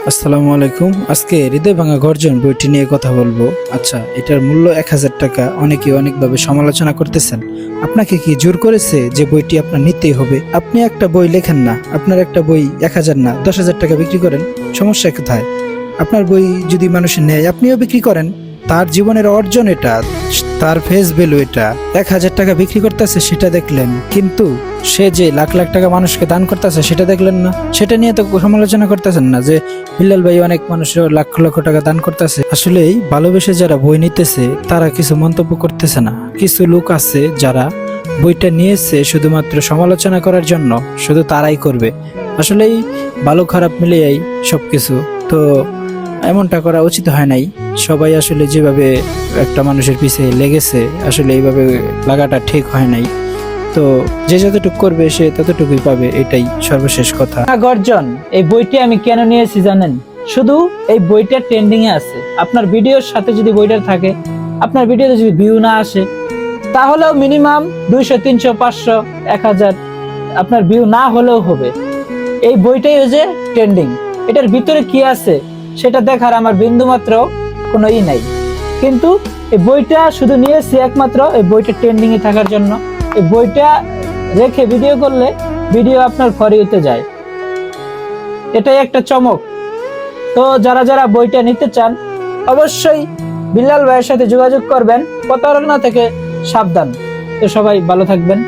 আসসালামু আলাইকুম। আজকে হৃদয় ভাঙা গর্জন বইটি নিয়ে কথা বলবো। আচ্ছা, এটার মূল্য 1000 টাকা। অনেকে অনেকভাবে সমালোচনা করতেছেন। আপনাকে কি জোর করেছে যে বইটি আপনার নিতেই হবে? আপনি একটা বই লেখেন না, আপনার একটা বই 1000 না 10,000 টাকা বিক্রি করেন, সমস্যা কোথায়? আপনার বই যদি মানুষের নেয়, আপনিও বিক্রি করেন। তার জীবনের অর্জন এটা, তার ফেস ভ্যালু এটা। 1000 টাকা বিক্রি করতেছে সেটা দেখলেন, কিন্তু সে যে লাখ লাখ টাকা মানুষকে দান করতেছে সেটা দেখলেন না। সেটা নিয়ে তো সমালোচনা করতেছেন না যে বিল্লাল ভাই অনেক মানুষের লাখ লক্ষ টাকা দান করতেছে। আসলেই ভালোবেসে যারা বই নিতেছে তারা কিছু মন্তব্য করতেছে না। কিছু লোক আছে যারা বইটা নিয়েছে শুধুমাত্র সমালোচনা করার জন্য, শুধু তারাই করবে। আসলেই ভালো খারাপ মিলিয়েই সবকিছু। তো এমনটা করা উচিত হয় নাই। সবাই আসলে যেভাবে একটা মানুষের পিছে লেগেছে, আসলে এইভাবে লাগাটা ঠিক হয় নাই। তো যে যতটুকু করবে সে ততটুকুই পাবে, এটাই সর্বশেষ কথা। গর্জন এই বইটি আমি কেন নিয়েছি জানেন? শুধু এই বইটা ট্রেন্ডিং এ আছে। আপনার ভিডিওর সাথে যদি বইটা থাকে, আপনার ভিডিওতে যদি ভিউ না আসে, তাহলেও মিনিমাম 200, 300, 500, 1000 আপনার ভিউ না হলেও হবে। এই বইটাই হচ্ছে ট্রেন্ডিং। এটার ভিতরে কি আছে সেটা দেখার আমার বিন্দুমাত্র কোনো নাই। কিন্তু এই বইটা শুধু নিয়েছি একমাত্র এই বইটা ট্রেন্ডিং এ থাকার জন্য। এই বইটা রেখে ভিডিও করলে ভিডিও আপনার ফর ইউতে যায়, এটাই একটা চমক। তো যারা যারা বইটা নিতে চান অবশ্যই বিল্লাল ভাইয়ের সাথে যোগাযোগ করবেন, প্রতারণা থেকে সাবধান। তো সবাই ভালো থাকবেন।